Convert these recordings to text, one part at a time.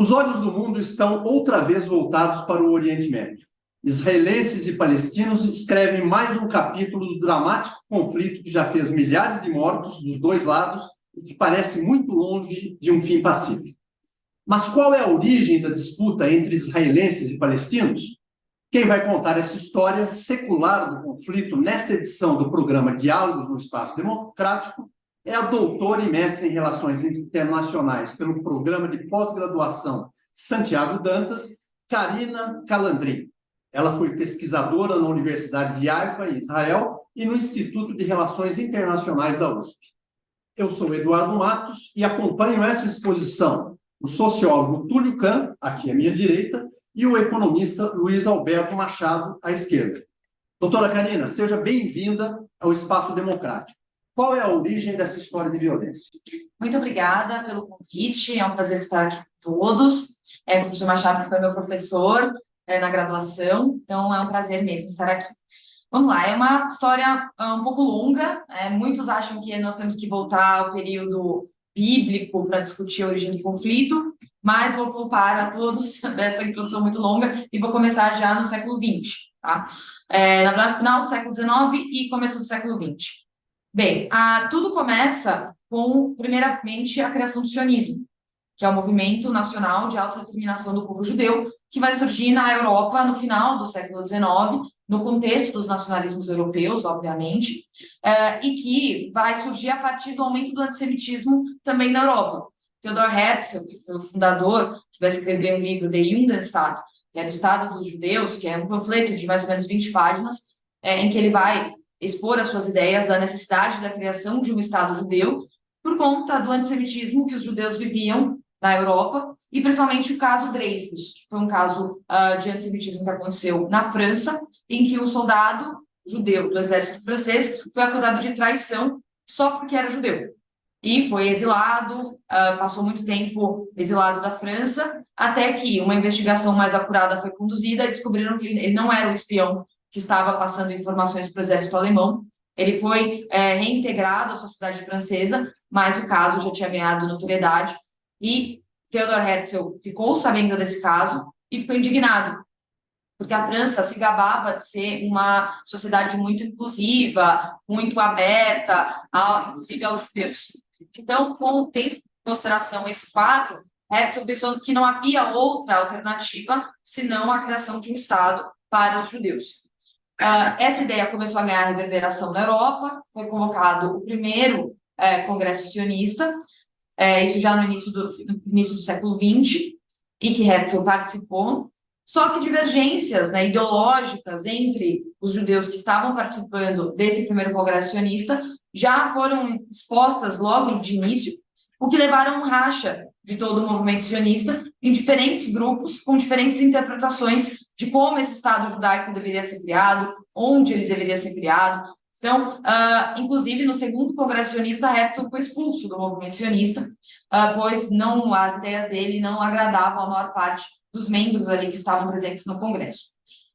Os olhos do mundo estão outra vez voltados para o Oriente Médio. Israelenses e palestinos escrevem mais um capítulo do dramático conflito que já fez milhares de mortos dos dois lados e que parece muito longe de um fim pacífico. Mas qual é a origem da disputa entre israelenses e palestinos? Quem vai contar essa história secular do conflito nesta edição do programa Diálogos no Espaço Democrático é a doutora e mestre em Relações Internacionais pelo Programa de Pós-Graduação Santiago Dantas, Karina Calandrin. Ela foi pesquisadora na Universidade de Haifa, em Israel, e no Instituto de Relações Internacionais da USP. Eu sou Eduardo Matos e acompanho essa exposição o sociólogo Túlio Kahn, aqui à minha direita, e o economista Luiz Alberto Machado, à esquerda. Doutora Karina, seja bem-vinda ao Espaço Democrático. Qual é a origem dessa história de violência? Muito obrigada pelo convite, é um prazer estar aqui com todos. O professor Machado foi meu professor na graduação, então é um prazer mesmo estar aqui. Vamos lá, é uma história um pouco longa, muitos acham que nós temos que voltar ao período bíblico para discutir a origem do conflito, mas vou poupar a todos dessa introdução muito longa e vou começar já no século XX, tá? Na verdade, final do século XIX e começo do século XX. Bem, tudo começa com, primeiramente, a criação do sionismo, que é o movimento nacional de autodeterminação do povo judeu, que vai surgir na Europa no final do século XIX, no contexto dos nacionalismos europeus, obviamente, e que vai surgir a partir do aumento do antissemitismo também na Europa. Theodor Herzl, que foi o fundador, que vai escrever o livro De Judenstaat, que é o Estado dos Judeus, que é um panfleto de mais ou menos 20 páginas, em que ele vai expor as suas ideias da necessidade da criação de um Estado judeu por conta do antissemitismo que os judeus viviam na Europa, e principalmente o caso Dreyfus, que foi um caso de antissemitismo que aconteceu na França, em que um soldado judeu do exército francês foi acusado de traição só porque era judeu. E foi exilado, passou muito tempo exilado da França, até que uma investigação mais apurada foi conduzida e descobriram que ele não era o espião que estava passando informações para o exército alemão. Ele foi reintegrado à sociedade francesa, mas o caso já tinha ganhado notoriedade, e Theodor Herzl ficou sabendo desse caso e ficou indignado, porque a França se gabava de ser uma sociedade muito inclusiva, muito aberta, inclusive aos judeus. Então, tendo em consideração esse quadro, Herzl pensou que não havia outra alternativa senão a criação de um Estado para os judeus. Essa ideia começou a ganhar reverberação na Europa, foi convocado o primeiro Congresso Sionista, isso já no início do século XX, e que Herzl participou, só que divergências ideológicas entre os judeus que estavam participando desse primeiro Congresso Sionista já foram expostas logo de início, o que levaram a um racha de todo o movimento sionista em diferentes grupos, com diferentes interpretações de como esse Estado judaico deveria ser criado, onde ele deveria ser criado. Então, inclusive, no segundo Congresso Sionista, Herzl foi expulso do movimento sionista, pois as ideias dele não agradavam a maior parte dos membros ali que estavam presentes no Congresso.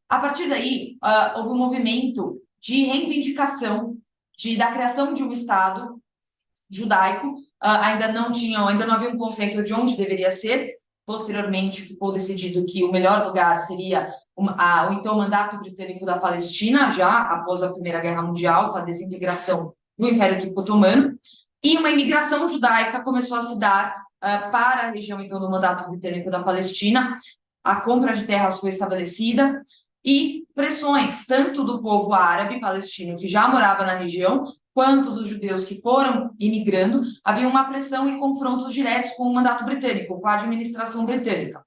A partir daí, houve um movimento de reivindicação da criação de um Estado judaico. Ainda não havia um consenso de onde deveria ser. Posteriormente, ficou decidido que o melhor lugar seria o então mandato britânico da Palestina, já após a Primeira Guerra Mundial, com a desintegração do Império Turco-Otomano, e uma imigração judaica começou a se dar para a região então do mandato britânico da Palestina. A compra de terras foi estabelecida e pressões tanto do povo árabe palestino que já morava na região, quanto dos judeus que foram imigrando, havia uma pressão e confrontos diretos com o mandato britânico, com a administração britânica.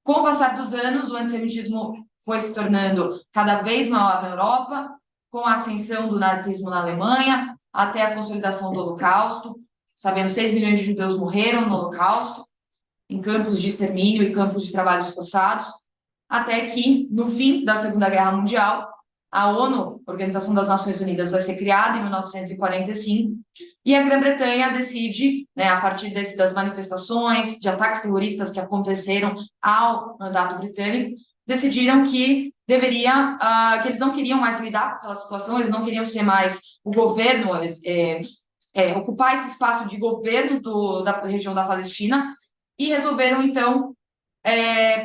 Com o passar dos anos, o antissemitismo foi se tornando cada vez maior na Europa, com a ascensão do nazismo na Alemanha, até a consolidação do Holocausto. Sabemos, 6 milhões de judeus morreram no Holocausto, em campos de extermínio e campos de trabalhos forçados, até que, no fim da Segunda Guerra Mundial, a ONU, Organização das Nações Unidas, vai ser criada em 1945, e a Grã-Bretanha decide, a partir das manifestações, de ataques terroristas que aconteceram ao mandato britânico, decidiram que que eles não queriam mais lidar com aquela situação, eles não queriam ser mais o governo, ocupar esse espaço de governo da região da Palestina, e resolveram, então,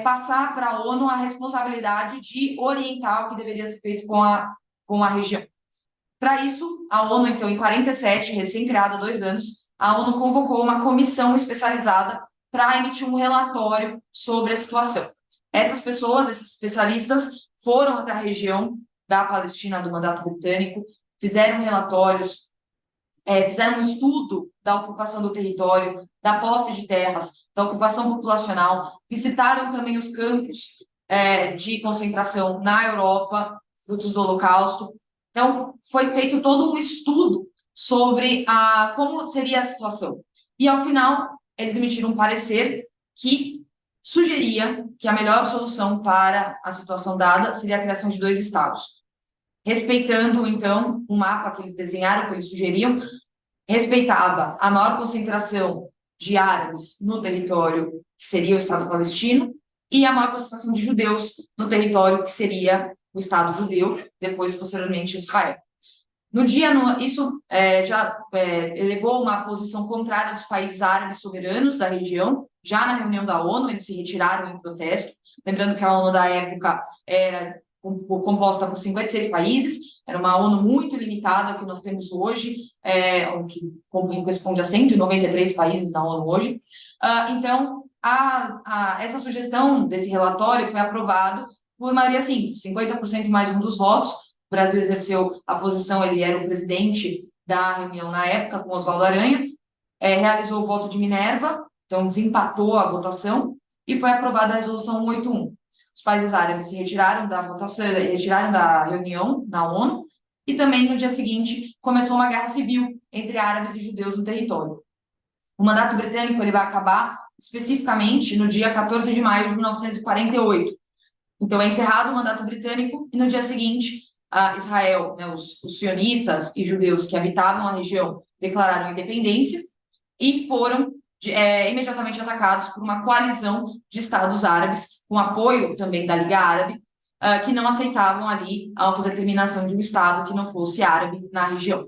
passar para a ONU a responsabilidade de orientar o que deveria ser feito com a região. Para isso, a ONU, então, em 47, recém-criada há 2 anos, a ONU convocou uma comissão especializada para emitir um relatório sobre a situação. Essas pessoas, esses especialistas, foram até a região da Palestina, do Mandato Britânico, fizeram relatórios, fizeram um estudo da ocupação do território, da posse de terras, da ocupação populacional, visitaram também os campos de concentração na Europa, frutos do Holocausto. Então, foi feito todo um estudo sobre como seria a situação. E, ao final, eles emitiram um parecer que sugeria que a melhor solução para a situação dada seria a criação de 2 estados. Respeitando, então, o mapa que eles desenharam, que eles sugeriam, respeitava a maior concentração de árabes no território, que seria o Estado palestino, e a maior concentração de judeus no território, que seria o Estado judeu, depois, posteriormente, Israel. Isso já elevou uma posição contrária dos países árabes soberanos da região. Já na reunião da ONU, eles se retiraram em protesto. Lembrando que a ONU da época era composta por 56 países, era uma ONU muito limitada que nós temos hoje, que corresponde a 193 países na ONU hoje. Então, essa sugestão desse relatório foi aprovado por maioria simples, 50% mais um dos votos. O Brasil exerceu a posição, ele era o presidente da reunião na época, com Oswaldo Aranha, realizou o voto de Minerva, então desempatou a votação, e foi aprovada a resolução 181. Os países árabes se retiraram da votação, retiraram da reunião na ONU, e também no dia seguinte começou uma guerra civil entre árabes e judeus no território. O mandato britânico ele vai acabar especificamente no dia 14 de maio de 1948. Então é encerrado o mandato britânico e no dia seguinte Israel, né, os sionistas e judeus que habitavam a região declararam independência e foram imediatamente atacados por uma coalizão de estados árabes, com apoio também da Liga Árabe, que não aceitavam ali a autodeterminação de um estado que não fosse árabe na região.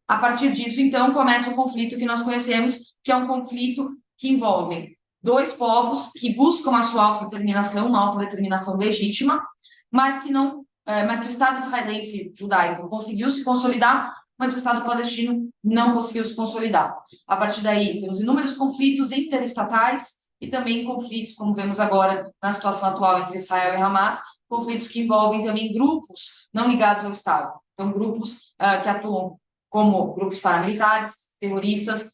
A partir disso, então, começa um conflito que nós conhecemos, que é um conflito que envolve 2 povos que buscam a sua autodeterminação, uma autodeterminação legítima, mas que o Estado israelense judaico conseguiu se consolidar, mas o Estado palestino não conseguiu se consolidar. A partir daí, temos inúmeros conflitos interestatais e também conflitos, como vemos agora na situação atual entre Israel e Hamas, conflitos que envolvem também grupos não ligados ao Estado. Então, grupos que atuam como grupos paramilitares, terroristas,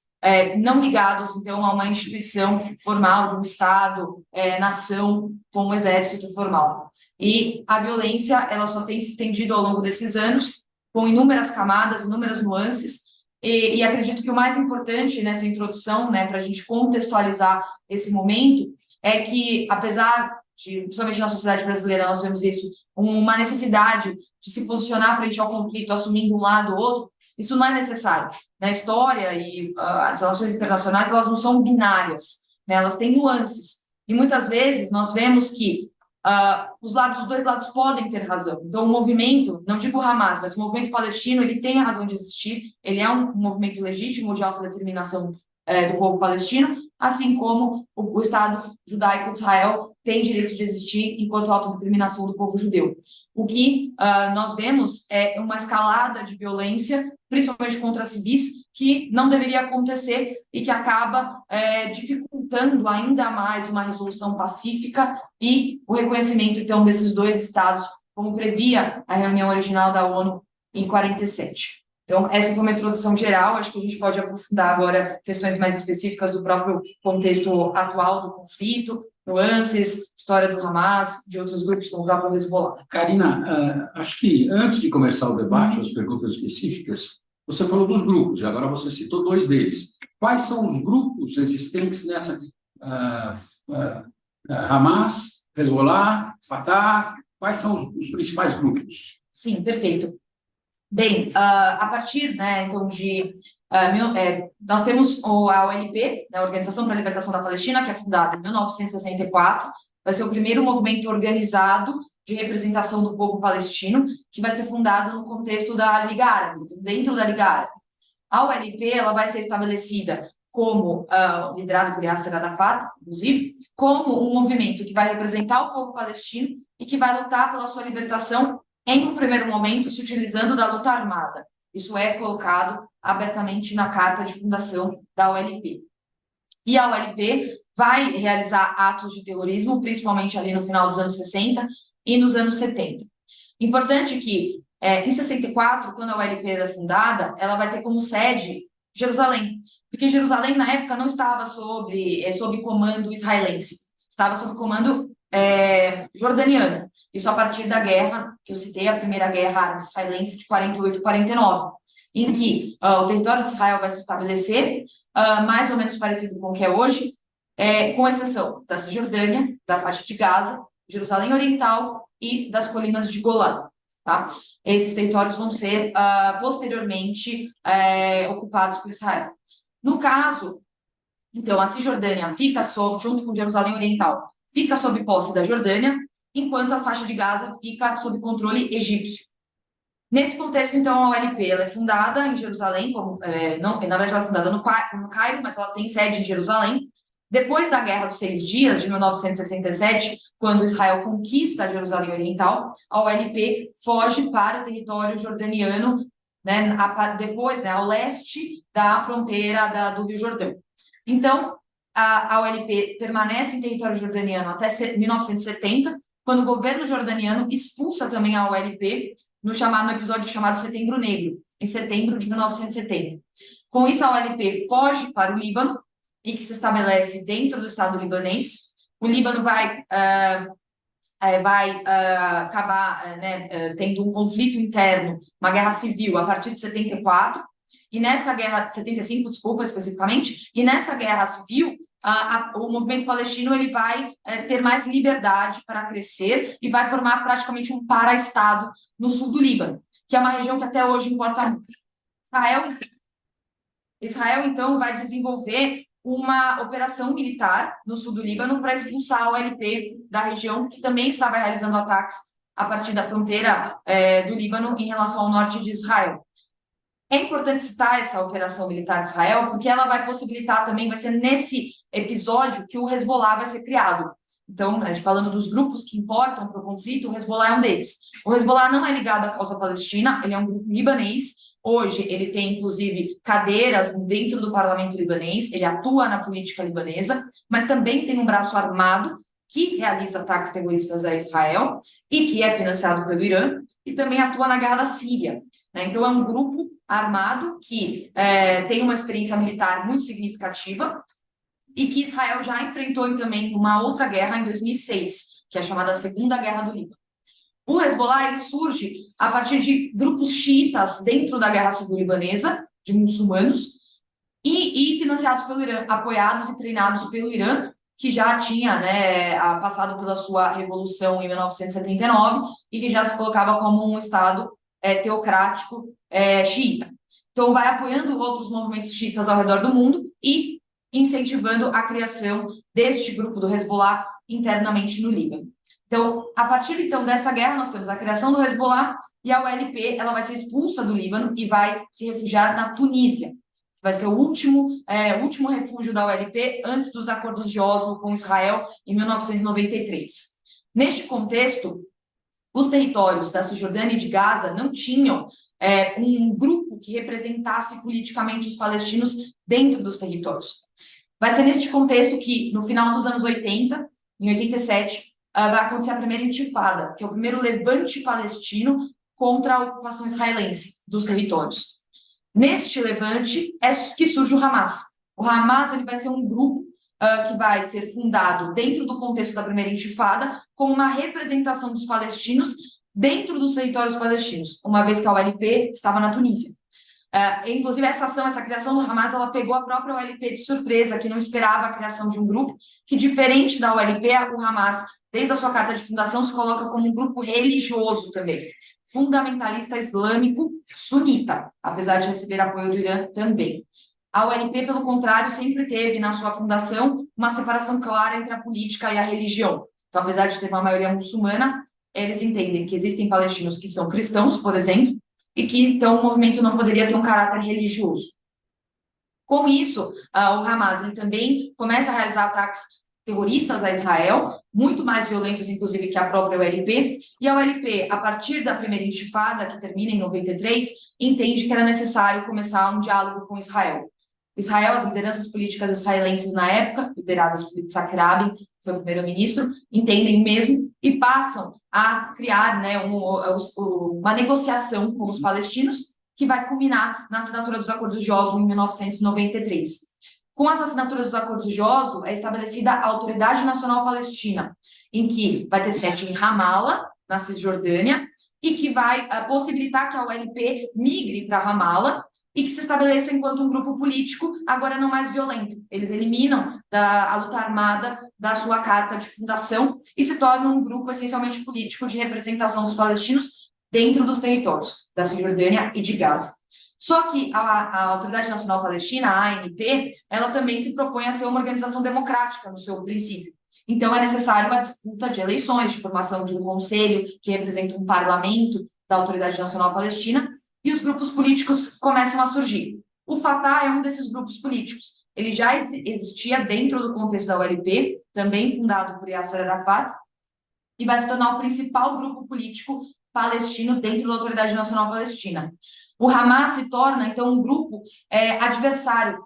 não ligados, então, a uma instituição formal de um Estado, nação, como o exército formal. E a violência, ela só tem se estendido ao longo desses anos, com inúmeras camadas, inúmeras nuances, e acredito que o mais importante nessa introdução, né, para a gente contextualizar esse momento, é que, apesar de, principalmente na sociedade brasileira, nós vemos isso, uma necessidade de se posicionar frente ao conflito, assumindo um lado ou outro, isso não é necessário. Na história e as relações internacionais, elas não são binárias, né, elas têm nuances. E muitas vezes nós vemos que os 2 lados podem ter razão. Então, o movimento, não digo o Hamas, mas o movimento palestino, ele tem a razão de existir, ele é um movimento legítimo de autodeterminação do povo palestino, assim como o Estado judaico de Israel tem direito de existir enquanto autodeterminação do povo judeu. O que nós vemos é uma escalada de violência, principalmente contra civis, que não deveria acontecer e que acaba dificultando ainda mais uma resolução pacífica e o reconhecimento, então, desses 2 estados, como previa a reunião original da ONU em 47. Então, essa foi uma introdução geral, acho que a gente pode aprofundar agora questões mais específicas do próprio contexto atual do conflito, nuances, história do Hamas, de outros grupos, como o próprio Hezbollah. Karina, acho que antes de começar o debate, as perguntas específicas, você falou dos grupos, e agora você citou 2 deles. Quais são os grupos existentes nessa Hamas, Hezbollah, Fatah? Quais são os principais grupos? Sim, perfeito. Bem, a partir, né, então, nós temos a OLP, né, a Organização para a Libertação da Palestina, que é fundada em 1964, vai ser o primeiro movimento organizado de representação do povo palestino, que vai ser fundado no contexto da Liga Árabe, dentro da Liga Árabe. A OLP ela vai ser estabelecida como, liderado por Yasser Arafat, inclusive, como um movimento que vai representar o povo palestino e que vai lutar pela sua libertação em um primeiro momento, se utilizando da luta armada. Isso é colocado abertamente na carta de fundação da OLP. E a OLP vai realizar atos de terrorismo, principalmente ali no final dos anos 60 e nos anos 70. Importante que, em 64, quando a OLP era fundada, ela vai ter como sede Jerusalém, porque Jerusalém, na época, não estava sob comando israelense, estava sob comando jordaniano. Isso a partir da guerra, que eu citei, a primeira guerra árabe-israelense de 48 e 49, em que o território de Israel vai se estabelecer mais ou menos parecido com o que é hoje, com exceção da Cisjordânia, da faixa de Gaza, Jerusalém Oriental e das colinas de Golã. Tá? Esses territórios vão ser posteriormente ocupados por Israel. No caso, então, a Cisjordânia fica junto com Jerusalém Oriental, fica sob posse da Jordânia, enquanto a faixa de Gaza fica sob controle egípcio. Nesse contexto, então, a OLP ela é fundada em Jerusalém, na verdade ela é fundada no Cairo, mas ela tem sede em Jerusalém. Depois da Guerra dos 6 Dias, de 1967, quando Israel conquista Jerusalém Oriental, a OLP foge para o território jordaniano, né, depois, né, ao leste da fronteira do Rio Jordão. Então, a OLP permanece em território jordaniano até 1970, quando o governo jordaniano expulsa também a OLP no episódio chamado Setembro Negro, em setembro de 1970. Com isso, a OLP foge para o Líbano e que se estabelece dentro do Estado libanês. O Líbano vai acabar tendo um conflito interno, uma guerra civil, a partir de 74, e nessa guerra, 75, desculpa, especificamente, e nessa guerra civil, o movimento palestino ele vai ter mais liberdade para crescer e vai formar praticamente um para-estado no sul do Líbano, que é uma região que até hoje importa muito. Israel, então, vai desenvolver uma operação militar no sul do Líbano para expulsar a OLP da região, que também estava realizando ataques a partir da fronteira do Líbano em relação ao norte de Israel. É importante citar essa operação militar de Israel, porque ela vai possibilitar também, vai ser nesse episódio que o Hezbollah vai ser criado. Então, a gente falando dos grupos que importam para o conflito, o Hezbollah é um deles. O Hezbollah não é ligado à causa palestina, ele é um grupo libanês. Hoje, ele tem, inclusive, cadeiras dentro do parlamento libanês, ele atua na política libanesa, mas também tem um braço armado que realiza ataques terroristas a Israel e que é financiado pelo Irã, e também atua na guerra da Síria. Né? Então, é um grupo armado que tem uma experiência militar muito significativa e que Israel já enfrentou também uma outra guerra em 2006, que é a chamada Segunda Guerra do Líbano. O Hezbollah ele surge a partir de grupos xiitas dentro da guerra civil libanesa, de muçulmanos, e financiados pelo Irã, apoiados e treinados pelo Irã, que já tinha passado pela sua revolução em 1979 e que já se colocava como um Estado teocrático xiita. Então, vai apoiando outros movimentos xiitas ao redor do mundo e incentivando a criação deste grupo do Hezbollah internamente no Líbano. Então, a partir então dessa guerra, nós temos a criação do Hezbollah e a OLP ela vai ser expulsa do Líbano e vai se refugiar na Tunísia. Vai ser o último refúgio da OLP antes dos acordos de Oslo com Israel em 1993. Neste contexto, os territórios da Cisjordânia e de Gaza não tinham um grupo que representasse politicamente os palestinos dentro dos territórios. Vai ser neste contexto que, no final dos anos 80, em 87, vai acontecer a primeira intifada, que é o primeiro levante palestino contra a ocupação israelense dos territórios. Neste levante é que surge o Hamas. O Hamas ele vai ser um grupo que vai ser fundado dentro do contexto da primeira intifada como uma representação dos palestinos dentro dos territórios palestinos, uma vez que a OLP estava na Tunísia. Inclusive, essa criação do Hamas, ela pegou a própria OLP de surpresa, que não esperava a criação de um grupo, que diferente da OLP, o Hamas, desde a sua carta de fundação, se coloca como um grupo religioso também, fundamentalista islâmico sunita, apesar de receber apoio do Irã também. A OLP, pelo contrário, sempre teve na sua fundação uma separação clara entre a política e a religião. Então, apesar de ter uma maioria muçulmana, eles entendem que existem palestinos que são cristãos, por exemplo, e que, então, o movimento não poderia ter um caráter religioso. Com isso, o Hamas ele também começa a realizar ataques terroristas a Israel, muito mais violentos, inclusive, que a própria OLP, e a OLP, a partir da primeira intifada, que termina em 93, entende que era necessário começar um diálogo com Israel. Israel, as lideranças políticas israelenses na época, lideradas por Yitzhak Rabin, que foi o primeiro-ministro, entendem mesmo e passam a criar, né, uma negociação com os palestinos, que vai culminar na assinatura dos Acordos de Oslo em 1993. Com as assinaturas dos Acordos de Oslo, é estabelecida a Autoridade Nacional Palestina, em que vai ter sede em Ramallah, na Cisjordânia, e que vai possibilitar que a OLP migre para Ramallah e que se estabeleça enquanto um grupo político, agora não mais violento. Eles eliminam a luta armada da sua carta de fundação e se tornam um grupo essencialmente político de representação dos palestinos dentro dos territórios da Cisjordânia e de Gaza. Só que a Autoridade Nacional Palestina, a ANP, ela também se propõe a ser uma organização democrática no seu princípio. Então, é necessário a disputa de eleições, de formação de um conselho que representa um parlamento da Autoridade Nacional Palestina, e os grupos políticos começam a surgir. O Fatah é um desses grupos políticos. Ele já existia dentro do contexto da OLP, também fundado por Yasser Arafat, e vai se tornar o principal grupo político palestino dentro da Autoridade Nacional Palestina. O Hamas se torna, então, um grupo adversário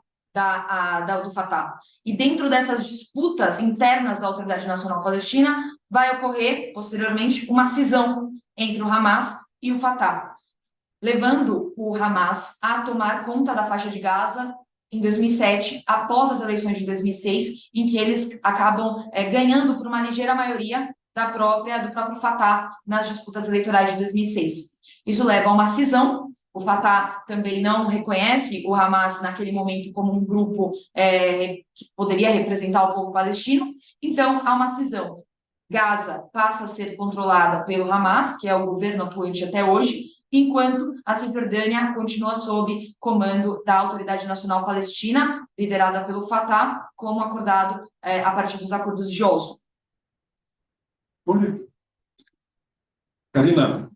do Fatah. E dentro dessas disputas internas da Autoridade Nacional Palestina, vai ocorrer, posteriormente, uma cisão entre o Hamas e o Fatah, levando o Hamas a tomar conta da faixa de Gaza em 2007, após as eleições de 2006, em que eles acabam ganhando por uma ligeira maioria do próprio Fatah nas disputas eleitorais de 2006. Isso leva a uma cisão. O Fatah também não reconhece o Hamas naquele momento como um grupo que poderia representar o povo palestino. Então, há uma cisão. Gaza passa a ser controlada pelo Hamas, que é o governo atuante até hoje, enquanto a Cisjordânia continua sob comando da Autoridade Nacional Palestina, liderada pelo Fatah, como acordado a partir dos Acordos de Oslo. Karina,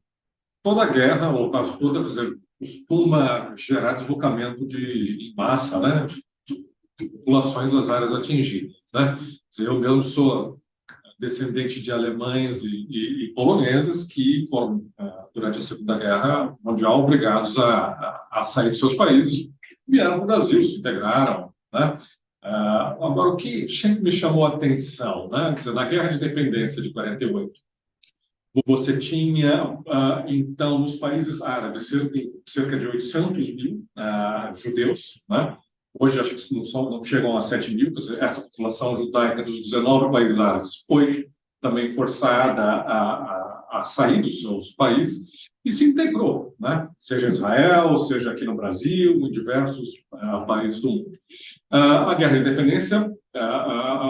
toda guerra, ou quase toda, costuma gerar deslocamento em massa, né, de populações das áreas atingidas, né? Eu mesmo sou descendente de alemães e poloneses que foram, durante a Segunda Guerra Mundial, obrigados a sair de seus países, vieram para o Brasil, se integraram, né? Agora, o que sempre me chamou a atenção, né? Quer dizer, na Guerra de Independência de 48, você tinha, então, nos países árabes, cerca de 800 mil judeus, né? Hoje, acho que não chegam a 7 mil, essa população judaica dos 19 países árabes foi também forçada a sair dos seus países e se integrou, né? Seja em Israel, seja aqui no Brasil, em diversos países do mundo. A Guerra de Independência,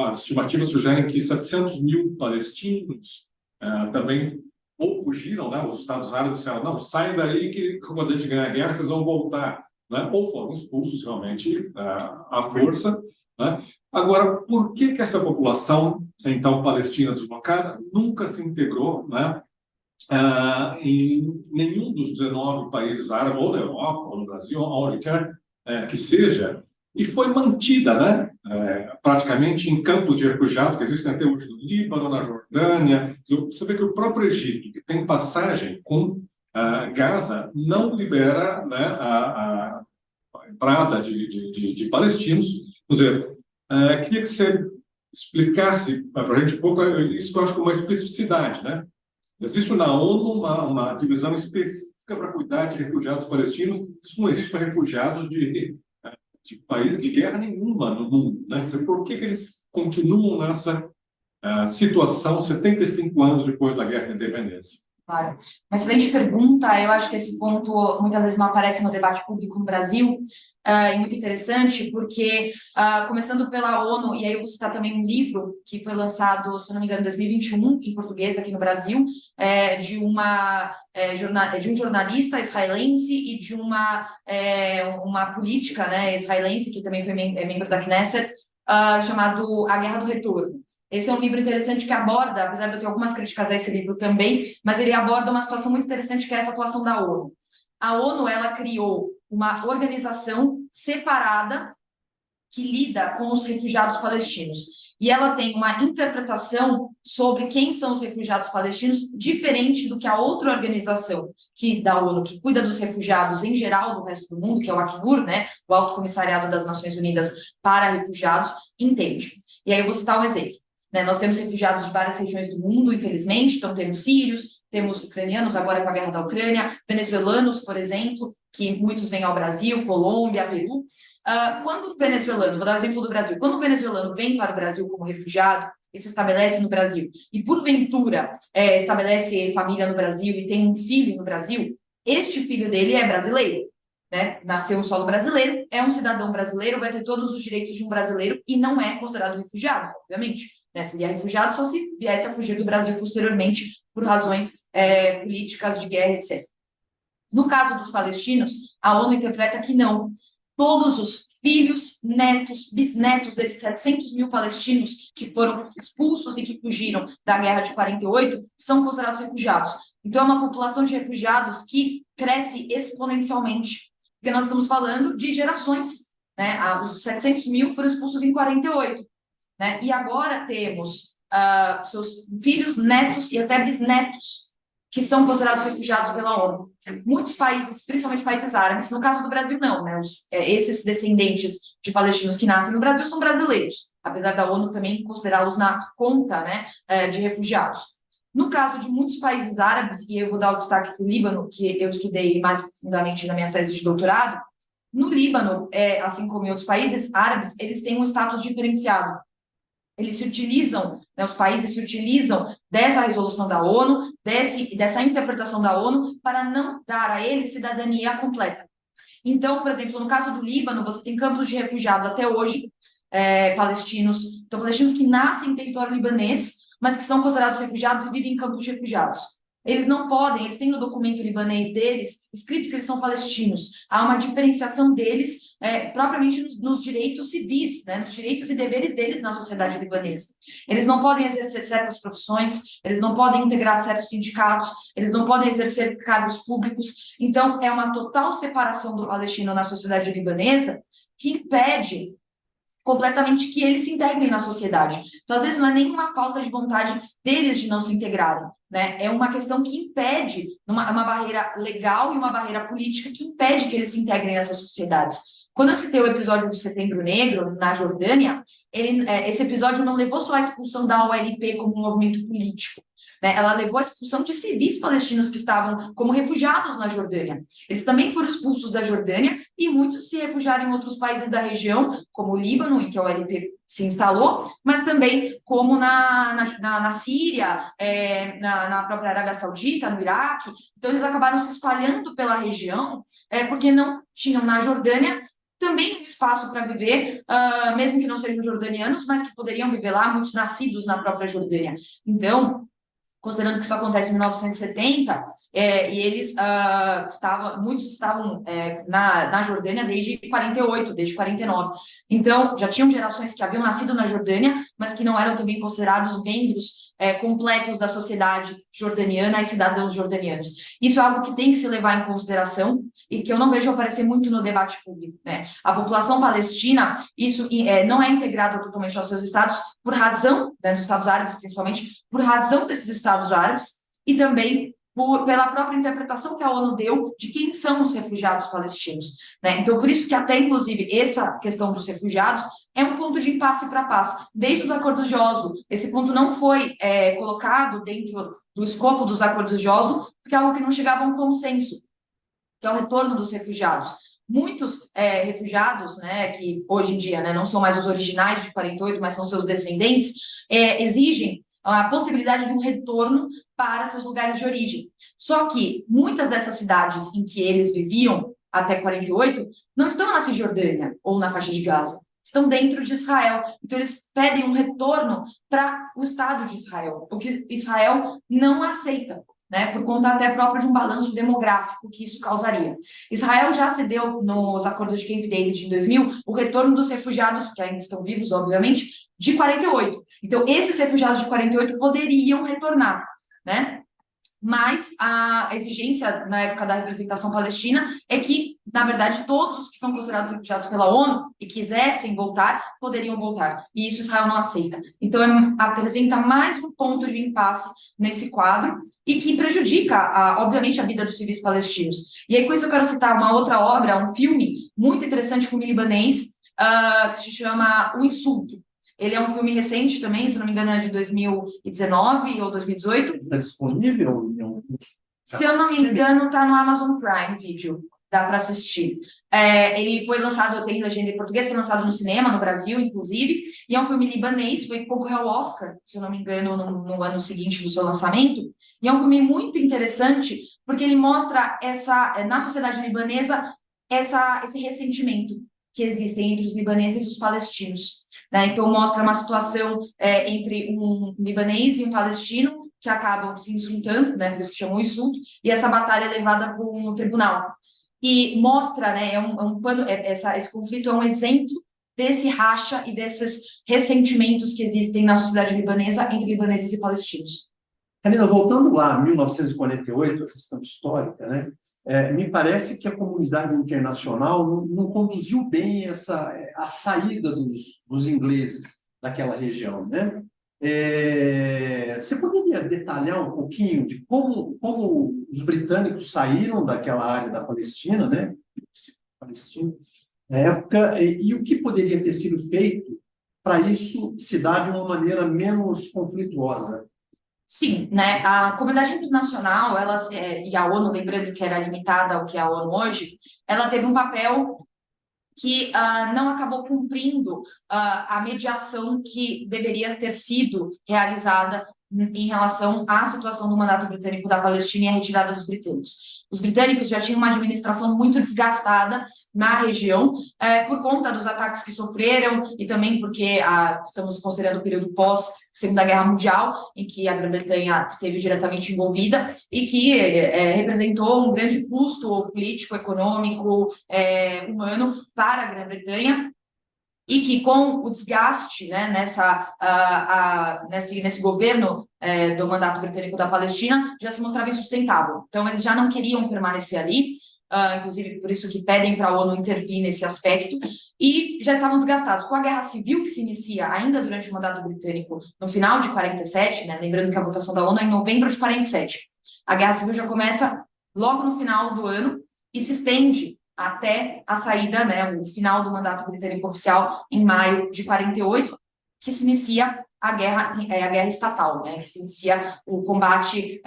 as estimativas sugerem que 700 mil palestinos também ou fugiram, né? Os Estados Árabes disseram, não, saem daí que quando a gente ganhar a guerra, vocês vão voltar. Né? Ou foram expulsos realmente à força. Né? Agora, por que essa população, então, palestina deslocada, nunca se integrou, né, em nenhum dos 19 países árabes, ou na Europa, ou no Brasil, onde quer que seja, e foi mantida, né, praticamente em campos de refugiados que existem até hoje no Líbano, na Jordânia? Você vê que o próprio Egito, que tem passagem com Gaza, não libera, né, a entrada de palestinos. Quer dizer, queria que você explicasse para a gente um pouco isso, que eu acho que é uma especificidade, né? Existe na ONU uma divisão específica para cuidar de refugiados palestinos. Isso não existe para refugiados de países de guerra nenhuma no mundo, né? Quer dizer, por que eles continuam nessa situação 75 anos depois da Guerra da Independência? Claro. Uma excelente pergunta. Eu acho que esse ponto muitas vezes não aparece no debate público no Brasil, e muito interessante, porque, começando pela ONU, e aí eu vou citar também um livro que foi lançado, se não me engano, em 2021, em português aqui no Brasil, de um jornalista israelense e de uma política, né, israelense, que também foi membro da Knesset, chamado A Guerra do Retorno. Esse é um livro interessante que aborda, apesar de eu ter algumas críticas a esse livro também, mas ele aborda uma situação muito interessante, que é essa atuação da ONU. A ONU, ela criou uma organização separada que lida com os refugiados palestinos. E ela tem uma interpretação sobre quem são os refugiados palestinos diferente do que a outra organização da ONU, que cuida dos refugiados em geral do resto do mundo, que é o Acnur, né, o Alto Comissariado das Nações Unidas para Refugiados, entende. E aí eu vou citar um exemplo. Né, nós temos refugiados de várias regiões do mundo, infelizmente, então temos sírios, temos ucranianos, agora com a guerra da Ucrânia, venezuelanos, por exemplo, que muitos vêm ao Brasil, Colômbia, Peru. Quando o venezuelano, vou dar o exemplo do Brasil, quando o venezuelano vem para o Brasil como refugiado e se estabelece no Brasil, e porventura estabelece família no Brasil e tem um filho no Brasil, este filho dele é brasileiro, né? Nasceu no solo brasileiro, é um cidadão brasileiro, vai ter todos os direitos de um brasileiro e não é considerado refugiado, obviamente. Né? Seria refugiado só se viesse a fugir do Brasil posteriormente por razões políticas, de guerra, etc. No caso dos palestinos, a ONU interpreta que não. Todos os filhos, netos, bisnetos desses 700 mil palestinos que foram expulsos e que fugiram da guerra de 48 são considerados refugiados. Então, é uma população de refugiados que cresce exponencialmente, porque nós estamos falando de gerações. Né? Os 700 mil foram expulsos em 48. Né? E agora temos seus filhos, netos e até bisnetos que são considerados refugiados pela ONU. Muitos países, principalmente países árabes, no caso do Brasil não, né? Esses descendentes de palestinos que nascem no Brasil são brasileiros, apesar da ONU também considerá-los na conta, né, de refugiados. No caso de muitos países árabes, e eu vou dar o destaque para o Líbano, que eu estudei mais profundamente na minha tese de doutorado, no Líbano, assim como em outros países árabes, eles têm um status diferenciado. Eles se utilizam, né, os países se utilizam dessa resolução da ONU, dessa interpretação da ONU, para não dar a eles cidadania completa. Então, por exemplo, no caso do Líbano, você tem campos de refugiado até hoje, palestinos, então palestinos que nascem em território libanês, mas que são considerados refugiados e vivem em campos de refugiados. Eles não podem, eles têm no documento libanês deles escrito que eles são palestinos. Há uma diferenciação deles propriamente nos direitos civis, né, nos direitos e deveres deles na sociedade libanesa. Eles não podem exercer certas profissões, eles não podem integrar certos sindicatos, eles não podem exercer cargos públicos. Então, é uma total separação do palestino na sociedade libanesa que impede completamente que eles se integrem na sociedade. Então, às vezes, não é nenhuma falta de vontade deles de não se integrarem, né? É uma questão que impede, uma barreira legal e uma barreira política que impede que eles se integrem nessas sociedades. Quando eu citei o episódio do Setembro Negro, na Jordânia, esse episódio não levou só a expulsão da OLP como um movimento político, né? Ela levou a expulsão de civis palestinos que estavam como refugiados na Jordânia. Eles também foram expulsos da Jordânia e muitos se refugiaram em outros países da região, como o Líbano, em que a OLP se instalou, mas também como na Síria, na própria Arábia Saudita, no Iraque. Então, eles acabaram se espalhando pela região, porque não tinham na Jordânia também um espaço para viver, mesmo que não sejam jordanianos, mas que poderiam viver lá, muitos nascidos na própria Jordânia. Então, considerando que isso acontece em 1970, e eles muitos estavam na Jordânia desde 48, desde 49. Então, já tinham gerações que haviam nascido na Jordânia, mas que não eram também considerados membros completos da sociedade jordaniana e cidadãos jordanianos. Isso é algo que tem que se levar em consideração e que eu não vejo aparecer muito no debate público, né? A população palestina, isso não é integrada totalmente aos seus estados por razão, né, dos estados árabes principalmente, por razão desses estados árabes e também pela própria interpretação que a ONU deu de quem são os refugiados palestinos, né? Então, por isso que até, inclusive, essa questão dos refugiados é um ponto de impasse para a paz. Desde os acordos de Oslo, esse ponto não foi colocado dentro do escopo dos acordos de Oslo, porque é algo que não chegava a um consenso, que é o retorno dos refugiados. Muitos refugiados, né, que hoje em dia, né, não são mais os originais de 48, mas são seus descendentes, exigem a possibilidade de um retorno para seus lugares de origem. Só que muitas dessas cidades em que eles viviam até 48 não estão na Cisjordânia ou na faixa de Gaza, estão dentro de Israel. Então, eles pedem um retorno para o Estado de Israel, o que Israel não aceita, né, por conta até próprio de um balanço demográfico que isso causaria. Israel já cedeu nos acordos de Camp David em 2000 o retorno dos refugiados, que ainda estão vivos, obviamente, de 48. Então, esses refugiados de 48 poderiam retornar, né? Mas a exigência na época da representação palestina é que na verdade, todos os que são considerados refugiados pela ONU e quisessem voltar, poderiam voltar. E isso Israel não aceita. Então, apresenta mais um ponto de impasse nesse quadro e que prejudica, obviamente, a vida dos civis palestinos. E aí, com isso, eu quero citar uma outra obra, um filme muito interessante, um filme libanês, que se chama O Insulto. Ele é um filme recente também, se não me engano, é de 2019 ou 2018. Está disponível? Se eu não me engano, está no Amazon Prime Video, dá para assistir. Ele foi lançado, tem legenda em português, foi lançado no cinema, no Brasil, inclusive, e é um filme libanês, concorreu ao Oscar, se eu não me engano, no ano seguinte do seu lançamento, e é um filme muito interessante, porque ele mostra na sociedade libanesa, esse ressentimento que existe entre os libaneses e os palestinos. Né? Então, mostra uma situação entre um libanês e um palestino, que acabam se insultando, né, por isso que chamam insulto, e essa batalha é levada para um tribunal. E mostra, né, esse conflito é um exemplo desse racha e desses ressentimentos que existem na sociedade libanesa entre libaneses e palestinos. Karina, voltando lá, 1948, a questão histórica, né, me parece que a comunidade internacional não conduziu bem a saída dos ingleses daquela região, né? Você poderia detalhar um pouquinho de como os britânicos saíram daquela área da Palestina, né? Na época, e o que poderia ter sido feito para isso se dar de uma maneira menos conflituosa? Sim, né? A comunidade internacional, e a ONU, lembrando que era limitada ao que é a ONU hoje, ela teve um papel que não acabou cumprindo a mediação que deveria ter sido realizada em relação à situação do mandato britânico da Palestina e a retirada dos britânicos. Os britânicos já tinham uma administração muito desgastada na região, por conta dos ataques que sofreram e também porque estamos considerando o período pós-Segunda Guerra Mundial, em que a Grã-Bretanha esteve diretamente envolvida e que representou um grande custo político, econômico, humano para a Grã-Bretanha, e que com o desgaste, né, nesse governo do mandato britânico da Palestina, já se mostrava insustentável. Então, eles já não queriam permanecer ali, inclusive por isso que pedem para a ONU intervir nesse aspecto, e já estavam desgastados. Com a Guerra Civil, que se inicia ainda durante o mandato britânico, no final de 47, né, lembrando que a votação da ONU é em novembro de 47, a Guerra Civil já começa logo no final do ano e se estende até a saída, né, o final do mandato britânico oficial em maio de 48, que se inicia a guerra estatal, né, que se inicia o combate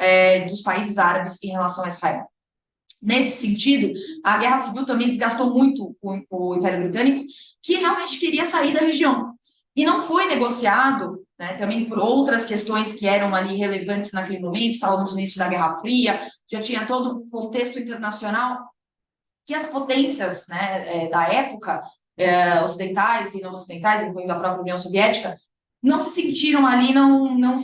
dos países árabes em relação a Israel. Nesse sentido, a Guerra Civil também desgastou muito o Império Britânico, que realmente queria sair da região. E não foi negociado, né, também por outras questões que eram ali relevantes naquele momento, estávamos no início da Guerra Fria, já tinha todo um contexto internacional que as potências, né, da época, ocidentais e não ocidentais, incluindo a própria União Soviética, não se sentiram ali, não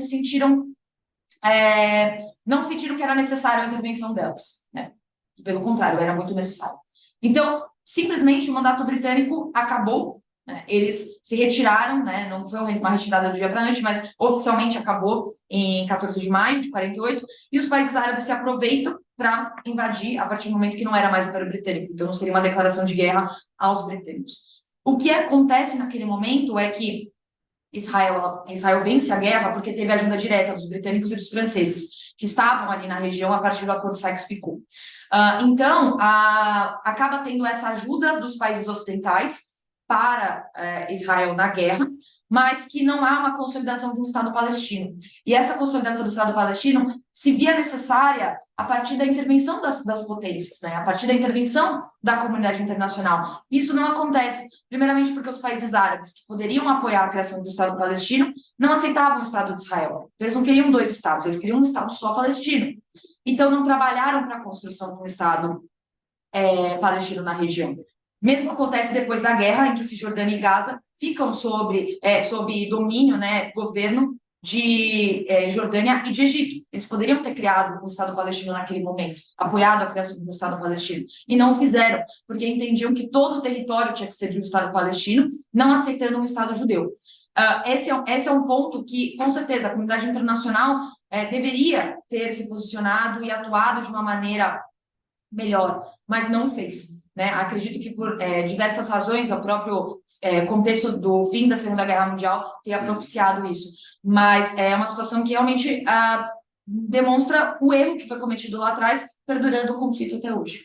sentiram que era necessário a intervenção delas, né? Pelo contrário, era muito necessário. Então, simplesmente o mandato britânico acabou, né? Eles se retiraram, né? Não foi uma retirada do dia para a noite, mas oficialmente acabou em 14 de maio de 48, e os países árabes se aproveitam para invadir a partir do momento que não era mais Império Britânico. Então, não seria uma declaração de guerra aos britânicos. O que acontece naquele momento é que Israel vence a guerra porque teve ajuda direta dos britânicos e dos franceses, que estavam ali na região a partir do acordo Sykes-Picot. Então, acaba tendo essa ajuda dos países ocidentais para Israel na guerra, mas que não há uma consolidação de um Estado palestino. E essa consolidação do Estado palestino se via necessária a partir da intervenção das potências, né? A partir da intervenção da comunidade internacional. Isso não acontece, primeiramente porque os países árabes, que poderiam apoiar a criação do Estado palestino, não aceitavam o Estado de Israel. Eles não queriam dois Estados, eles queriam um Estado só palestino. Então, não trabalharam para a construção de um Estado palestino na região. Mesmo acontece depois da guerra, em que Cisjordânia e Gaza ficam sob domínio, né, governo de Jordânia e de Egito. Eles poderiam ter criado um Estado palestino naquele momento, apoiado a criação de um Estado palestino, e não o fizeram, porque entendiam que todo o território tinha que ser de um Estado palestino, não aceitando um Estado judeu. Esse é um ponto que, com certeza, a comunidade internacional deveria ter se posicionado e atuado de uma maneira melhor, mas não fez, né? Acredito que por diversas razões, o próprio contexto do fim da Segunda Guerra Mundial tenha propiciado isso, mas é uma situação que realmente demonstra o erro que foi cometido lá atrás, perdurando o conflito até hoje.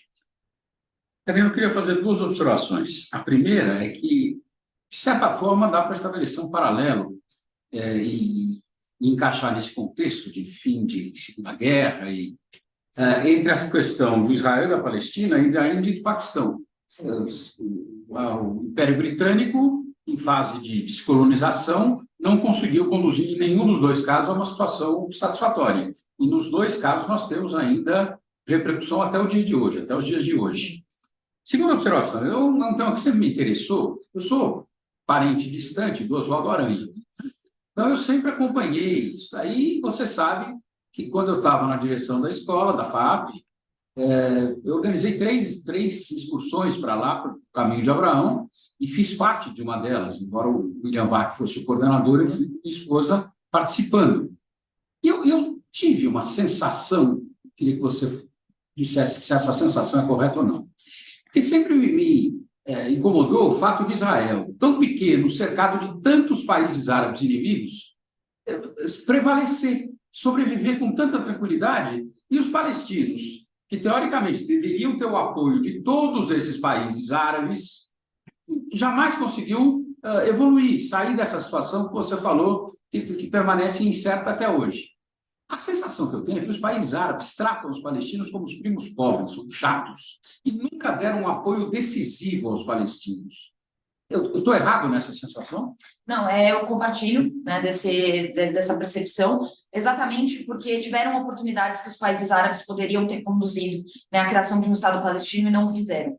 Eu queria fazer duas observações. A primeira é que, de certa forma, dá para estabelecer um paralelo e encaixar nesse contexto de fim de Segunda Guerra e entre a questão do Israel e da Palestina e da Índia e do Paquistão. O Império Britânico, em fase de descolonização, não conseguiu conduzir em nenhum dos dois casos a uma situação satisfatória. E nos dois casos nós temos ainda repercussão até o dia de hoje, até os dias de hoje. Segunda observação, eu não tenho que sempre me interessou, eu sou parente distante do Oswaldo Aranha. Então eu sempre acompanhei isso. Aí você sabe que quando eu estava na direção da escola, da FAP, eu organizei três excursões para lá, para o Caminho de Abraão, e fiz parte de uma delas, embora o William Vac fosse o coordenador, eu fui com minha esposa participando. E eu tive uma sensação, queria que você dissesse se essa sensação é correta ou não, porque sempre me incomodou o fato de Israel, tão pequeno, cercado de tantos países árabes inimigos, prevalecer, sobreviver com tanta tranquilidade, e os palestinos, que teoricamente deveriam ter o apoio de todos esses países árabes, jamais conseguiu evoluir, sair dessa situação que você falou, que permanece incerta até hoje. A sensação que eu tenho é que os países árabes tratam os palestinos como os primos pobres, os chatos, e nunca deram um apoio decisivo aos palestinos. Eu estou errado nessa sensação? Não, eu compartilho, né, dessa percepção, exatamente porque tiveram oportunidades que os países árabes poderiam ter conduzido, né, a criação de um Estado palestino e não o fizeram.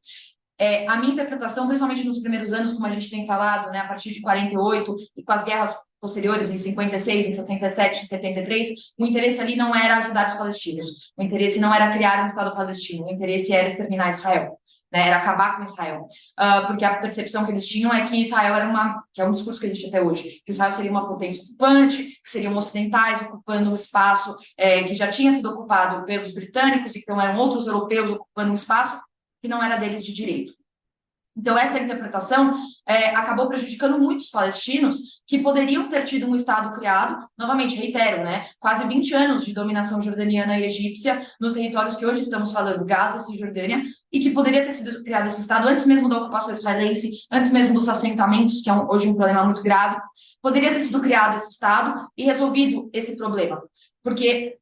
A minha interpretação, principalmente nos primeiros anos, como a gente tem falado, né, a partir de 48 e com as guerras posteriores, em 56, em 67, em 73, o interesse ali não era ajudar os palestinos, o interesse não era criar um Estado palestino, o interesse era exterminar Israel, né, era acabar com Israel, porque a percepção que eles tinham é que Israel era que é um discurso que existe até hoje, que Israel seria uma potência ocupante, que seriam ocidentais ocupando um espaço que já tinha sido ocupado pelos britânicos, então eram outros europeus ocupando um espaço que não era deles de direito. Então, essa interpretação acabou prejudicando muitos palestinos que poderiam ter tido um Estado criado, novamente, reitero, né, quase 20 anos de dominação jordaniana e egípcia nos territórios que hoje estamos falando, Gaza e Cisjordânia, e que poderia ter sido criado esse Estado antes mesmo da ocupação israelense, antes mesmo dos assentamentos, que é hoje um problema muito grave, poderia ter sido criado esse Estado e resolvido esse problema, porque...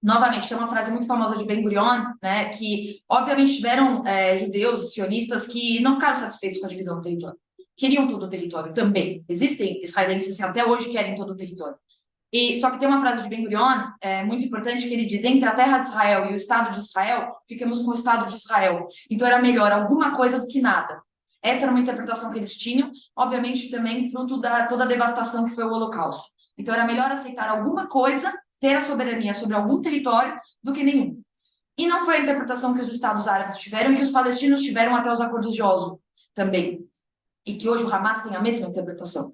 Novamente, tem uma frase muito famosa de Ben-Gurion, né, que obviamente tiveram judeus, sionistas, que não ficaram satisfeitos com a divisão do território. Queriam todo o território também. Existem israelenses que até hoje querem todo o território. Só que tem uma frase de Ben-Gurion muito importante que ele diz: entre a terra de Israel e o Estado de Israel, ficamos com o Estado de Israel. Então era melhor alguma coisa do que nada. Essa era uma interpretação que eles tinham, obviamente também fruto da toda a devastação que foi o Holocausto. Então era melhor aceitar alguma coisa, ter a soberania sobre algum território, do que nenhum. E não foi a interpretação que os Estados árabes tiveram e que os palestinos tiveram até os acordos de Oslo também. E que hoje o Hamas tem a mesma interpretação.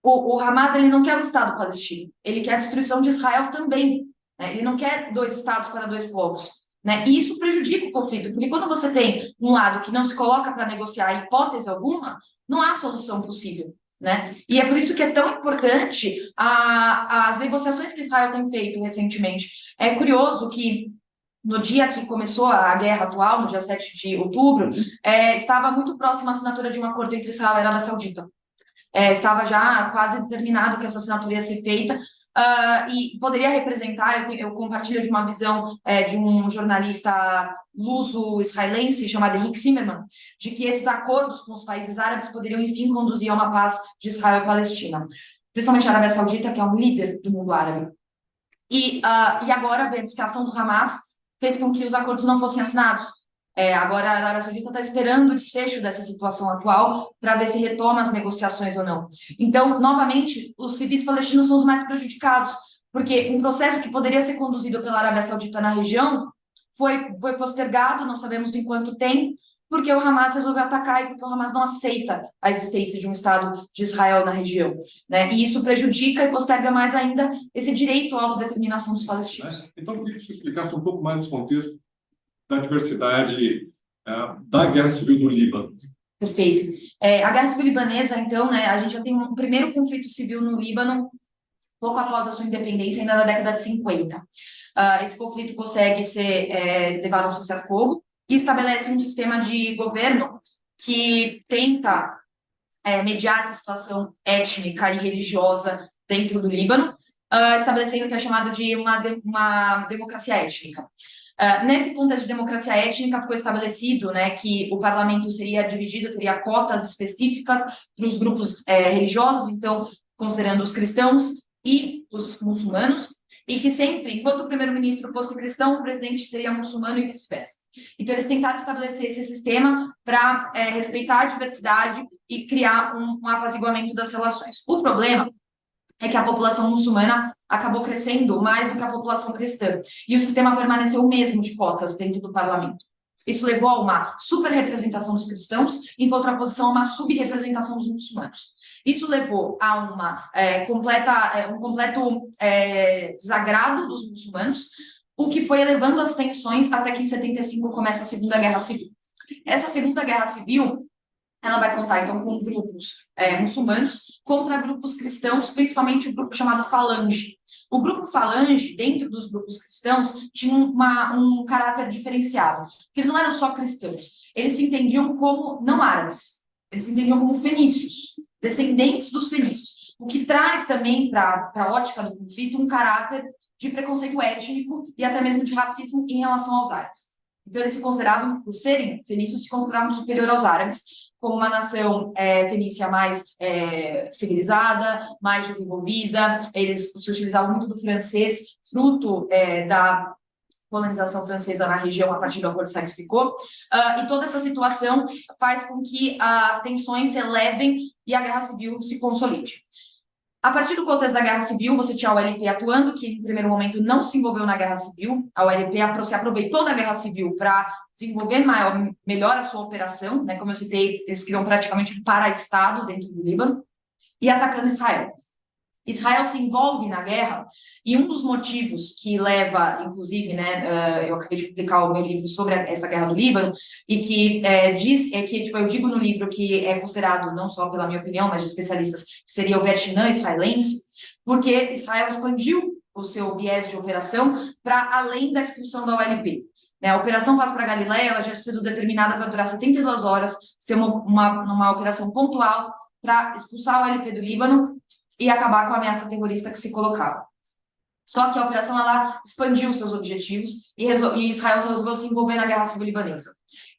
O Hamas, ele não quer o Estado palestino, ele quer a destruição de Israel também, né? Ele não quer 2 estados para 2 povos, né? E isso prejudica o conflito, porque quando você tem um lado que não se coloca para negociar hipótese alguma, não há solução possível, né? E é por isso que é tão importante as negociações que Israel tem feito recentemente. É curioso que no dia que começou a guerra atual, no dia 7 de outubro, estava muito próxima a assinatura de um acordo entre Israel e a Arábia Saudita. Estava já quase determinado que essa assinatura ia ser feita, e poderia representar, eu compartilho de uma visão de um jornalista luso-israelense chamado Henrik Zimmermann, de que esses acordos com os países árabes poderiam, enfim, conduzir a uma paz de Israel e Palestina, principalmente a Arábia Saudita, que é um líder do mundo árabe. E agora vemos que a ação do Hamas fez com que os acordos não fossem assinados. Agora a Arábia Saudita está esperando o desfecho dessa situação atual para ver se retoma as negociações ou não. Então, novamente, os civis palestinos são os mais prejudicados, porque um processo que poderia ser conduzido pela Arábia Saudita na região foi postergado, não sabemos em quanto tempo, porque o Hamas resolveu atacar e porque o Hamas não aceita a existência de um Estado de Israel na região, né? E isso prejudica e posterga mais ainda esse direito à autodeterminação dos palestinos. Então, eu queria que você explicasse um pouco mais esse contexto da diversidade da Guerra Civil do Líbano. Perfeito. A Guerra Civil Libanesa, então, né, a gente já tem um primeiro conflito civil no Líbano, pouco após a sua independência, ainda na década de 50. Esse conflito consegue ser levado ao cessar-fogo e estabelece um sistema de governo que tenta mediar essa situação étnica e religiosa dentro do Líbano, estabelecendo o que é chamado de uma democracia étnica. Nesse contexto de democracia étnica, ficou estabelecido, né, que o parlamento seria dividido, teria cotas específicas para os grupos religiosos, então, considerando os cristãos e os muçulmanos, e que sempre, enquanto o primeiro-ministro fosse cristão, o presidente seria muçulmano e vice-versa. Então, eles tentaram estabelecer esse sistema para respeitar a diversidade e criar um apaziguamento das relações. O problema é que a população muçulmana acabou crescendo mais do que a população cristã, e o sistema permaneceu o mesmo de cotas dentro do parlamento. Isso levou a uma superrepresentação dos cristãos, em contraposição a uma subrepresentação dos muçulmanos. Isso levou a um completo desagrado dos muçulmanos, o que foi elevando as tensões até que em 75 começa a Segunda Guerra Civil. Essa Segunda Guerra Civil, ela vai contar, então, com grupos muçulmanos contra grupos cristãos, principalmente o grupo chamado Falange. O grupo Falange, dentro dos grupos cristãos, tinha um caráter diferenciado, porque eles não eram só cristãos, eles se entendiam como não árabes, eles se entendiam como fenícios, descendentes dos fenícios, o que traz também para a ótica do conflito um caráter de preconceito étnico e até mesmo de racismo em relação aos árabes. Então, eles se consideravam, por serem fenícios, se consideravam superior aos árabes, como uma nação fenícia mais civilizada, mais desenvolvida. Eles se utilizavam muito do francês, fruto da colonização francesa na região a partir do Acordo de Sykes-Picot, e toda essa situação faz com que as tensões se elevem e a guerra civil se consolide. A partir do contexto da Guerra Civil, você tinha a OLP atuando, que no primeiro momento não se envolveu na Guerra Civil. A OLP se aproveitou da Guerra Civil para desenvolver melhor a sua operação, né? Como eu citei, eles criam praticamente um para-estado dentro do Líbano, e atacando Israel. Israel se envolve na guerra, e um dos motivos que leva, inclusive, né, eu acabei de publicar o meu livro sobre essa guerra do Líbano, e que tipo, eu digo no livro que é considerado, não só pela minha opinião, mas de especialistas, que seria o Vietnã israelense, porque Israel expandiu o seu viés de operação para além da expulsão da OLP. A Operação Paz para Galileia, ela já tinha sido determinada para durar 72 horas, ser uma operação pontual para expulsar a OLP do Líbano e acabar com a ameaça terrorista que se colocava. Só que a operação ela expandiu seus objetivos e Israel resolveu se envolver na Guerra Civil Libanesa.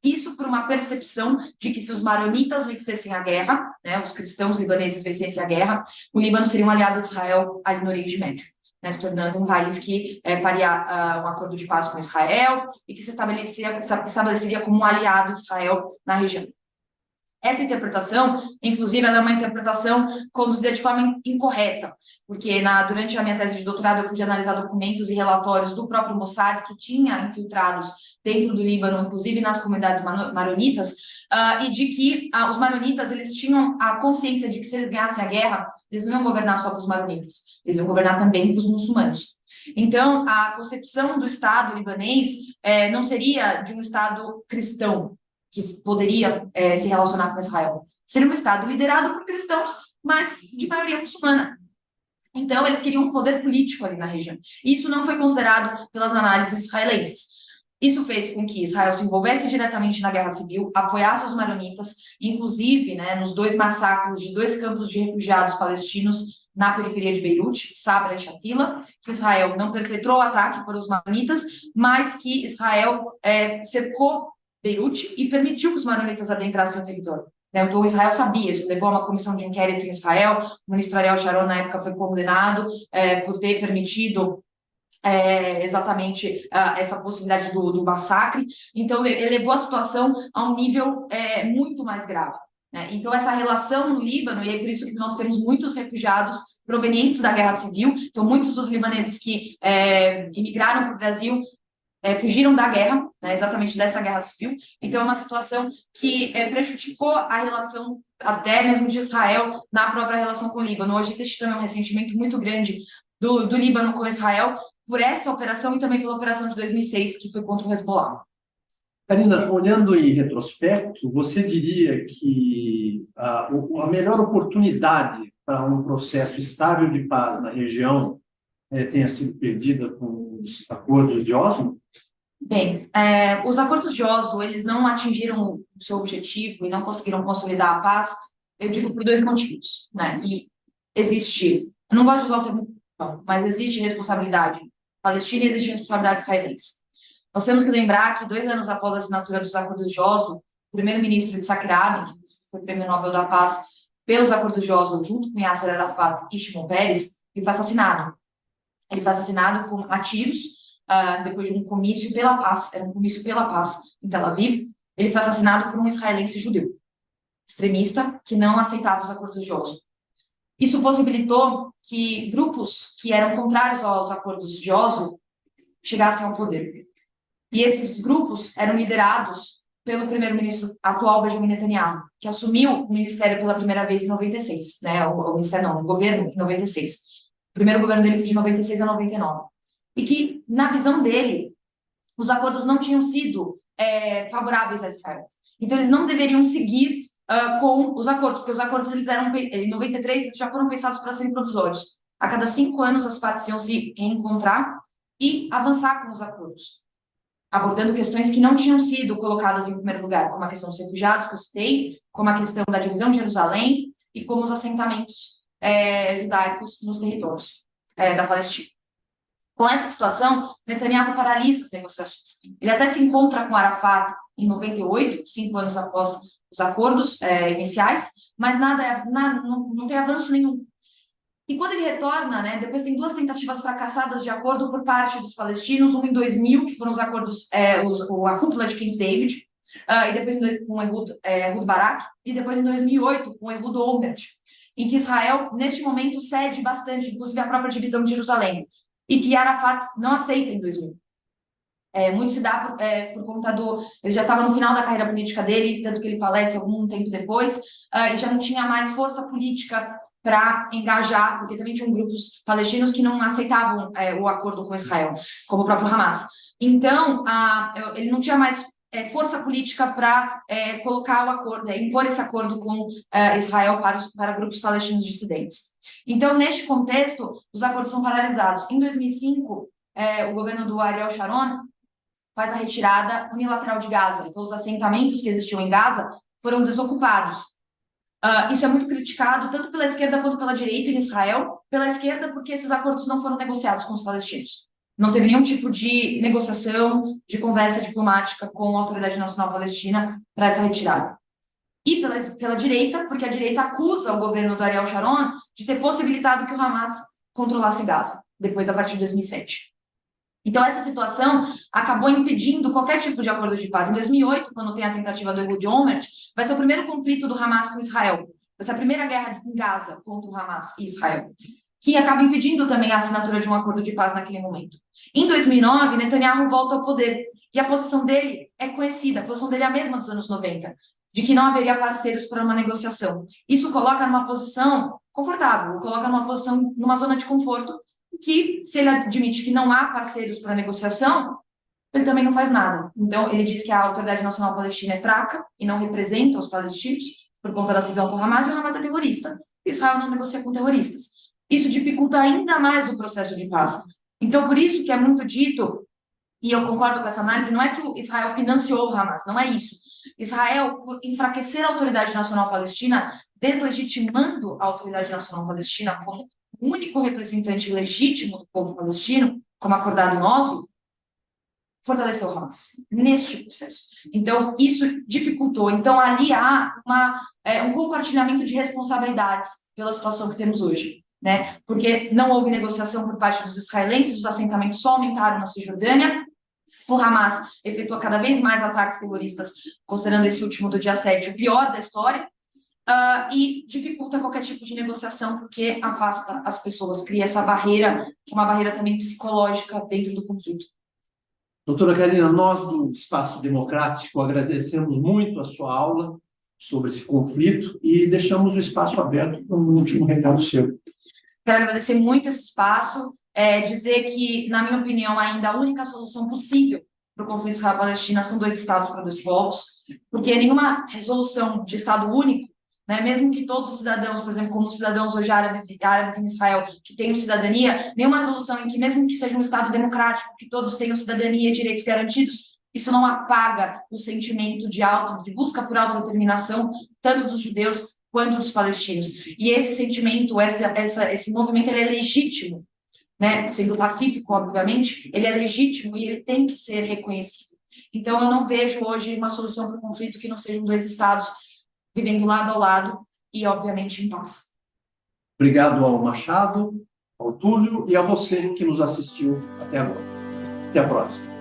Isso por uma percepção de que se os maronitas vencessem a guerra, né, os cristãos libaneses vencessem a guerra, o Líbano seria um aliado de Israel ali no Oriente Médio, né, se tornando um país que faria um acordo de paz com Israel e que se estabeleceria como um aliado de Israel na região. Essa interpretação, inclusive, ela é uma interpretação conduzida de forma incorreta, porque durante a minha tese de doutorado eu pude analisar documentos e relatórios do próprio Mossad, que tinha infiltrados dentro do Líbano, inclusive nas comunidades maronitas, e de que os maronitas eles tinham a consciência de que se eles ganhassem a guerra, eles não iam governar só para os maronitas, eles iam governar também para os muçulmanos. Então, a concepção do Estado libanês não seria de um Estado cristão, que poderia se relacionar com Israel. Seria um Estado liderado por cristãos, mas de maioria muçulmana. Então, eles queriam um poder político ali na região. E isso não foi considerado pelas análises israelenses. Isso fez com que Israel se envolvesse diretamente na guerra civil, apoiasse os maronitas, inclusive, né, nos 2 massacres de 2 campos de refugiados palestinos na periferia de Beirute, Sabra e Shatila, que Israel não perpetrou o ataque, foram os maronitas, mas que Israel cercou Beirute e permitiu que os maronitas adentrassem o território. Então, o Israel sabia, isso levou a uma comissão de inquérito em Israel, o ministro Ariel Sharon, na época, foi condenado por ter permitido exatamente essa possibilidade do massacre. Então, elevou a situação a um nível muito mais grave. Né? Então, essa relação no Líbano, e é por isso que nós temos muitos refugiados provenientes da Guerra Civil, então, muitos dos libaneses que imigraram para o Brasil fugiram da guerra, né, exatamente dessa guerra civil. Então, é uma situação que prejudicou a relação até mesmo de Israel na própria relação com o Líbano. Hoje existe também um ressentimento muito grande do Líbano com Israel por essa operação e também pela operação de 2006, que foi contra o Hezbollah. Karina, olhando em retrospecto, você diria que a melhor oportunidade para um processo estável de paz na região tenha sido perdida com os acordos de Oslo? Bem, os acordos de Oslo, eles não atingiram o seu objetivo e não conseguiram consolidar a paz, eu digo por dois motivos, né? E existe, eu não gosto de usar o termo, não, mas existe responsabilidade palestina e existe responsabilidade israelense. Nós temos que lembrar que 2 anos após a assinatura dos acordos de Oslo, o primeiro-ministro Yitzhak Rabin, que foi prêmio Nobel da Paz pelos acordos de Oslo, junto com Yasser Arafat e Shimon Peres, ele foi assassinado. Ele foi assassinado a tiros, depois de um comício pela paz, era um comício pela paz em Tel Aviv. Ele foi assassinado por um israelense judeu, extremista, que não aceitava os acordos de Oslo. Isso possibilitou que grupos que eram contrários aos acordos de Oslo chegassem ao poder. E esses grupos eram liderados pelo primeiro-ministro atual, Benjamin Netanyahu, que assumiu o ministério pela primeira vez em 96, né? O ministério não, o governo em 96. O primeiro governo dele foi de 96 a 99. E que, na visão dele, os acordos não tinham sido favoráveis a Israel. Então, eles não deveriam seguir com os acordos, porque os acordos, eles eram, em 93, eles já foram pensados para serem provisórios. A cada 5 anos, as partes iam se reencontrar e avançar com os acordos, abordando questões que não tinham sido colocadas em primeiro lugar, como a questão dos refugiados, que eu citei, como a questão da divisão de Jerusalém e como os assentamentos judaicos nos territórios da Palestina. Com essa situação, Netanyahu paralisa as negociações. Ele até se encontra com Arafat em 98, 5 anos após os acordos iniciais, mas não tem avanço nenhum. E quando ele retorna, né, depois tem 2 tentativas fracassadas de acordo por parte dos palestinos, uma em 2000, que foram os acordos, a cúpula de Camp David, e depois com Ehud Barak, e depois em 2008 com Ehud Olmert, em que Israel, neste momento, cede bastante, inclusive a própria divisão de Jerusalém, e que Arafat não aceita em 2000. Muito se dá por conta ele já estava no final da carreira política dele, tanto que ele falece algum tempo depois, e já não tinha mais força política para engajar, porque também tinham grupos palestinos que não aceitavam o acordo com Israel, como o próprio Hamas. Então, ele não tinha mais força política para colocar o acordo, impor esse acordo com Israel para grupos palestinos dissidentes. Então, neste contexto, os acordos são paralisados. Em 2005, o governo do Ariel Sharon faz a retirada unilateral de Gaza. Então, os assentamentos que existiam em Gaza foram desocupados. Isso é muito criticado, tanto pela esquerda quanto pela direita em Israel. Pela esquerda, porque esses acordos não foram negociados com os palestinos. Não teve nenhum tipo de negociação, de conversa diplomática com a Autoridade Nacional Palestina para essa retirada. E pela direita, porque a direita acusa o governo do Ariel Sharon de ter possibilitado que o Hamas controlasse Gaza, depois a partir de 2007. Então, essa situação acabou impedindo qualquer tipo de acordo de paz. Em 2008, quando tem a tentativa do Ehud Olmert, vai ser o primeiro conflito do Hamas com Israel. Vai ser a primeira guerra em Gaza contra o Hamas e Israel, que acaba impedindo também a assinatura de um acordo de paz naquele momento. Em 2009, Netanyahu volta ao poder, e a posição dele é conhecida, a posição dele é a mesma dos anos 90, de que não haveria parceiros para uma negociação. Isso coloca numa posição confortável, coloca numa zona de conforto, que se ele admite que não há parceiros para negociação, ele também não faz nada. Então, ele diz que a Autoridade Nacional Palestina é fraca e não representa os palestinos por conta da cisão com o Hamas, e o Hamas é terrorista. Israel não negocia com terroristas. Isso dificulta ainda mais o processo de paz. Então, por isso que é muito dito, e eu concordo com essa análise, não é que o Israel financiou o Hamas, não é isso. Israel, por enfraquecer a Autoridade Nacional Palestina, deslegitimando a Autoridade Nacional Palestina como o único representante legítimo do povo palestino, como acordado em Oslo, fortaleceu o Hamas neste processo. Então, isso dificultou. Então, ali há um compartilhamento de responsabilidades pela situação que temos hoje, né? Porque não houve negociação por parte dos israelenses, os assentamentos só aumentaram na Cisjordânia, o Hamas efetua cada vez mais ataques terroristas, considerando esse último do dia 7 o pior da história, e dificulta qualquer tipo de negociação, porque afasta as pessoas, cria essa barreira, que é uma barreira também psicológica dentro do conflito. Doutora Karina, nós do Espaço Democrático agradecemos muito a sua aula sobre esse conflito e deixamos o espaço aberto para um último recado seu. Quero agradecer muito esse espaço, dizer que, na minha opinião, ainda a única solução possível para o conflito Israel-Palestina são 2 estados para 2 povos, porque nenhuma resolução de Estado único, né, mesmo que todos os cidadãos, por exemplo, como os cidadãos hoje árabes em Israel, que tenham cidadania, nenhuma resolução em que, mesmo que seja um Estado democrático, que todos tenham cidadania e direitos garantidos, isso não apaga o sentimento de busca por autodeterminação, tanto dos judeus quanto dos palestinos. E esse sentimento, esse movimento, ele é legítimo, né? Sendo pacífico, obviamente, ele é legítimo e ele tem que ser reconhecido. Então, eu não vejo hoje uma solução para o conflito que não sejam 2 estados vivendo lado ao lado e, obviamente, em paz. Obrigado ao Machado, ao Túlio e a você que nos assistiu até agora. Até a próxima.